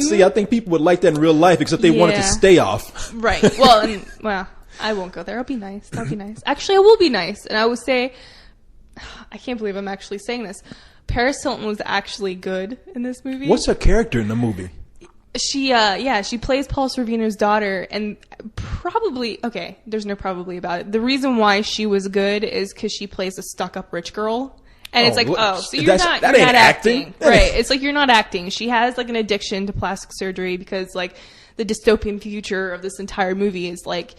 See, I think people would like that in real life, except they want it to stay off. Right. Well, I won't go there. I'll be nice. I'll be nice. Actually, I will be nice. And I would say, I can't believe I'm actually saying this. Paris Hilton was actually good in this movie. What's her character in the movie? She plays Paul Sorvino's daughter, and there's no probably about it. The reason why she was good is because she plays a stuck-up rich girl. And it's like, so you're not acting. Right. It's like, you're not acting. She has like an addiction to plastic surgery because like the dystopian future of this entire movie is like,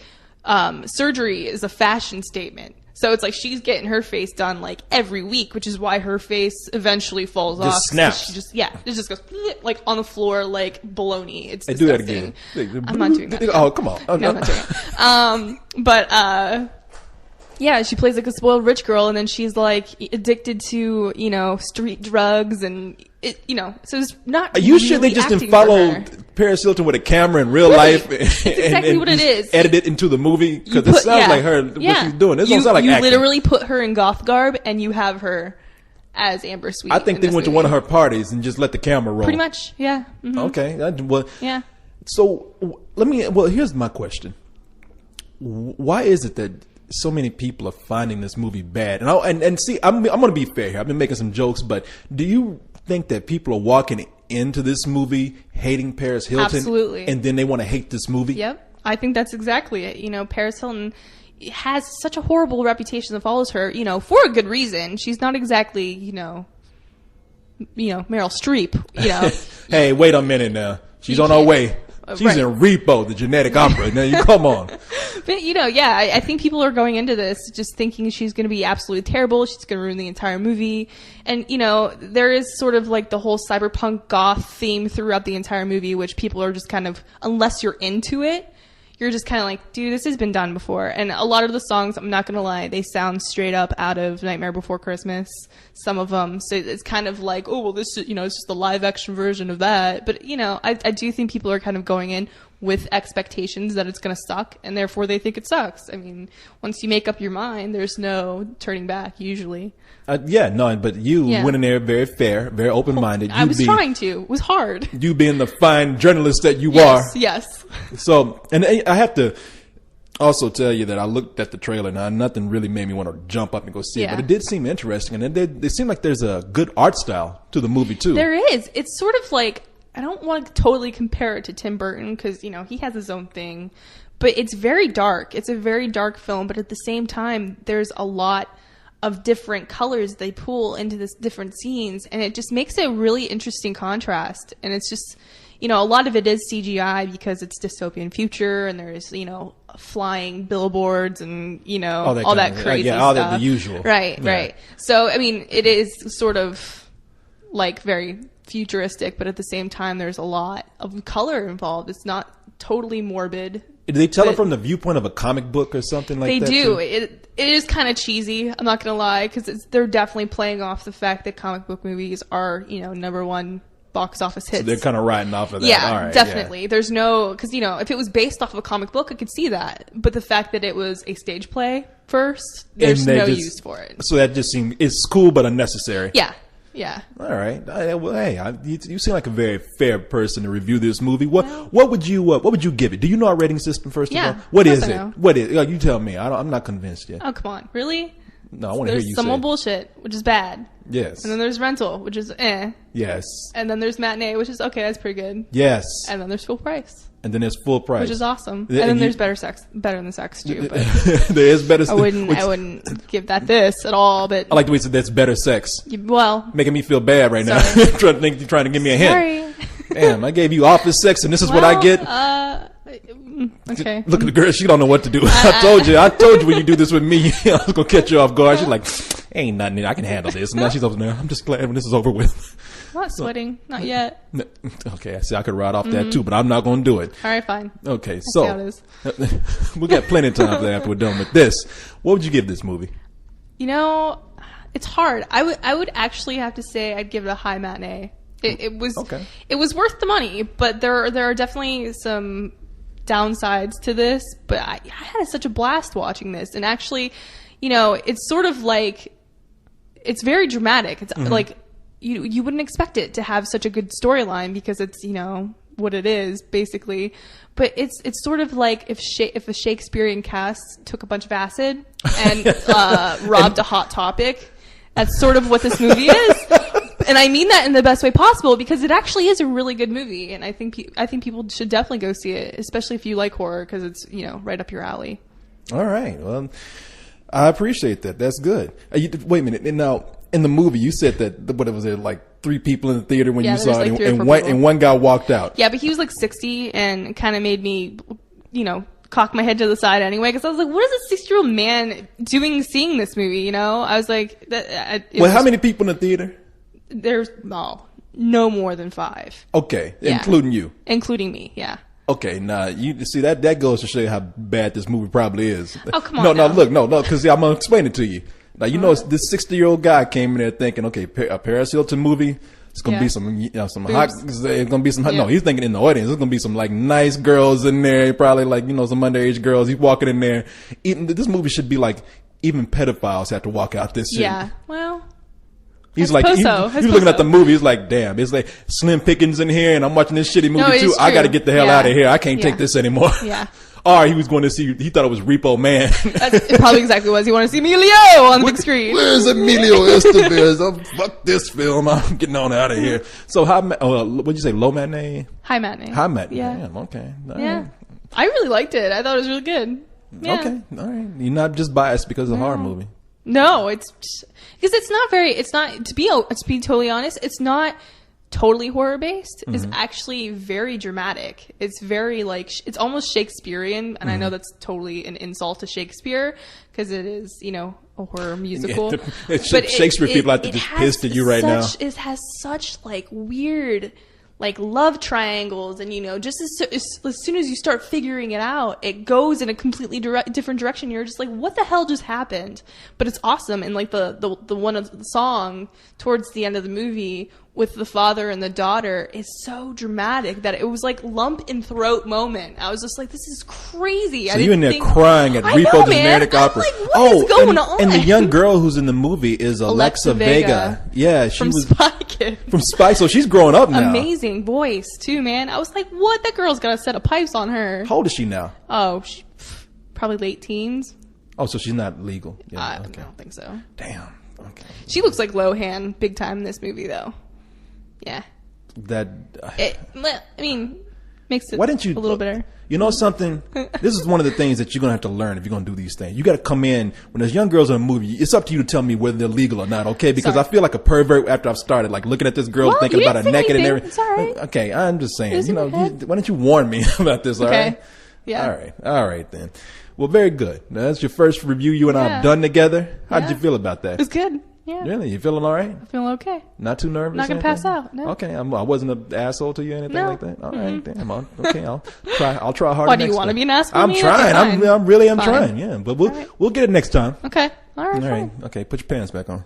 surgery is a fashion statement. So it's like she's getting her face done like every week, which is why her face eventually falls off. Snaps. It just goes like on the floor like bologna. It's do that disgusting. again. I'm not doing that. Oh, come on. No, I'm not doing it. Yeah, she plays like a spoiled rich girl, and then she's like addicted to, street drugs, and so it's not. Are you sure they just didn't follow Paris Hilton with a camera in real life? That's exactly what it is. Edit it into the movie because it sounds like her. What she's doing. This don't sound like acting. You literally put her in goth garb, and you have her as Amber Sweet. I think they went to one of her parties and just let the camera roll. Pretty much, yeah. Mm-hmm. Okay, yeah. So here's my question: why is it that so many people are finding this movie bad? And see, I'm going to be fair here. I've been making some jokes, but do you think that people are walking into this movie hating Paris Hilton? Absolutely. And then they want to hate this movie? Yep. I think that's exactly it. Paris Hilton has such a horrible reputation that follows her, for a good reason. She's not exactly, Meryl Streep, Hey, wait a minute now. She's on her way. She's in Repo, the genetic opera. Now you come on. But I think people are going into this just thinking she's going to be absolutely terrible. She's going to ruin the entire movie. And there is sort of like the whole cyberpunk goth theme throughout the entire movie, which people are just kind of, unless you're into it, you're just kind of like, dude, this has been done before. And a lot of the songs, I'm not going to lie, they sound straight up out of Nightmare Before Christmas. Some of them. So it's kind of like, oh, well, this is, it's just the live action version of that. But, I do think people are kind of going in with expectations that it's going to suck, and therefore they think it sucks. I mean, once you make up your mind, there's no turning back, usually. But you went in there very fair, very open-minded. I was trying to. It was hard. You being the fine journalist that you are. Yes. So, and I have to also tell you that I looked at the trailer. Now, nothing really made me want to jump up and go see it, but it did seem interesting, and it seemed like there's a good art style to the movie, too. There is. It's sort of like, I don't want to totally compare it to Tim Burton because, he has his own thing, but it's very dark. It's a very dark film, but at the same time, there's a lot of different colors they pull into this different scenes, and it just makes a really interesting contrast. And it's just, a lot of it is CGI because it's dystopian future, and there's, flying billboards and, all that crazy stuff. All that, the usual. Right. So, I mean, it is sort of like very futuristic, but at the same time, there's a lot of color involved. It's not totally morbid. Did they tell it from the viewpoint of a comic book or something like that? They do. It is kind of cheesy. I'm not going to lie, because they're definitely playing off the fact that comic book movies are, number one box office hits. So they're kind of riding off of that. Yeah, all right, definitely. Yeah. There's no, because, if it was based off of a comic book, I could see that. But the fact that it was a stage play first, there's no use for it. So that just seems, it's cool but unnecessary. Yeah. Yeah. All right. Well, hey, you seem like a very fair person to review this movie. What would you give it? Do you know our rating system first of all? What is it? What is? You tell me. I'm not convinced yet. Oh, come on, really? No, I want to hear you say. There's some old bullshit, which is bad. Yes. And then there's rental, which is eh. Yes. And then there's matinee, which is okay. That's pretty good. Yes. And then there's full price. And then there's full price, which is awesome. And then there's better than sex too. But there is better. I wouldn't give that this at all. But I like the way you said that's better sex. Well, making me feel bad right now. trying to give me a hint. Sorry. Damn, I gave you office sex, and this is what I get. Okay. Look at the girl; she don't know what to do. I told you when you do this with me, I was gonna catch you off guard. She's like, "Ain't nothing. I can handle this." And now she's over there. I'm just glad when this is over with. I'm not sweating. Not yet. Okay, I see. I could ride off that too, but I'm not going to do it. All right, fine. Okay, so see how it is. we got plenty of time for that after we're done with this. What would you give this movie? It's hard. I would actually have to say I'd give it a high matinee. It was okay. It was worth the money, but there are definitely some downsides to this. But I had such a blast watching this, and actually, it's sort of like it's very dramatic. It's like you wouldn't expect it to have such a good storyline because it's, you know, what it is basically. But it's sort of like if a Shakespearean cast took a bunch of acid and robbed a Hot Topic. That's sort of what this movie is. And I mean that in the best way possible because it actually is a really good movie, and I think people should definitely go see it, especially if you like horror, because it's, you know, right up your alley. All right, well, I appreciate that. That's good. Wait a minute. And now, in the movie, you said that what was there, like 3 people in the theater when you saw it, and one guy walked out. Yeah, but he was like 60, and it kind of made me, you know, cock my head to the side anyway, because I was like, what is a 60-year-old man doing seeing this movie? You know, I was like, how many people in the theater? There's no more than 5. Okay, yeah. Including you, including me. Yeah. Okay, now you see that goes to show you how bad this movie probably is. Oh, come on. No, because I'm gonna explain it to you. Now you know this 60-year-old guy came in there thinking, okay, a Paris Hilton movie. It's gonna be some, you know, some hot. It's gonna be some. No, he's thinking in the audience. There's gonna be some like nice girls in there, probably like, you know, some underage girls. He's walking in there. This movie should be like even pedophiles have to walk out this shit. Yeah, well. He's like, he's looking at the movie. He's like, damn, it's like Slim Pickens in here, and I'm watching this shitty movie too. I got to get the hell out of here. I can't take this anymore. Yeah. Or he was going to see. He thought it was Repo Man. That's probably exactly what he wanted to see Emilio on the big screen. Where's Emilio Estevez? Oh, fuck this film. I'm getting on out of here. So what'd you say? Low matinee? High matinee. High matinee. Yeah. Damn, okay. Yeah. I really liked it. I thought it was really good. Yeah. Okay. All right. You're not just biased because it's a horror movie. No, it's because it's not to be totally honest, it's not totally horror based. It's actually very dramatic. It's very like, it's almost Shakespearean, and I know that's totally an insult to Shakespeare because it is, you know, a horror musical. But Shakespeare people have to just pissed at you right now. It has such like weird, like love triangles, and, you know, just as soon as you start figuring it out, it goes in a completely different direction. You're just like, what the hell just happened? But it's awesome. And like the one of the song towards the end of the movie with the father and the daughter is so dramatic that it was like lump in throat moment. I was just like, this is crazy. So you in there crying at Repo the Dramatic Opera. Like, what is going on? And the young girl who's in the movie is Alexa Vega. Yeah, she was Spy Kids. From Spy. So she's growing up now. Amazing voice too, man. I was like, what? That girl's got a set of pipes on her. How old is she now? Oh, probably late teens. Oh, so she's not legal. Yeah, I don't think so. Damn. Okay. She looks like Lohan big time in this movie, though. Yeah. I mean, makes it why didn't you, a little better. You know something? This is one of the things that you're going to have to learn if you're going to do these things. You got to come in, when there's young girls in a movie, it's up to you to tell me whether they're legal or not, okay? Because I feel like a pervert after I've started, like looking at this girl, thinking about her naked and everything. It's all right. Okay, I'm just saying, you know, why don't you warn me about this, all right? Yeah. All right then. Well, very good. Now, that's your first review you and I have done together. How did you feel about that? It was good. Yeah. Really? You feeling all right? I'm feeling okay. Not too nervous? Not going to pass out. No. Okay. I wasn't an asshole to you or anything like that? All right. Damn. Okay. I'll try harder. Why do you want to be an asshole? I'm trying. I'm trying. Yeah. But we'll get it next time. Okay. All right. Okay. Put your pants back on.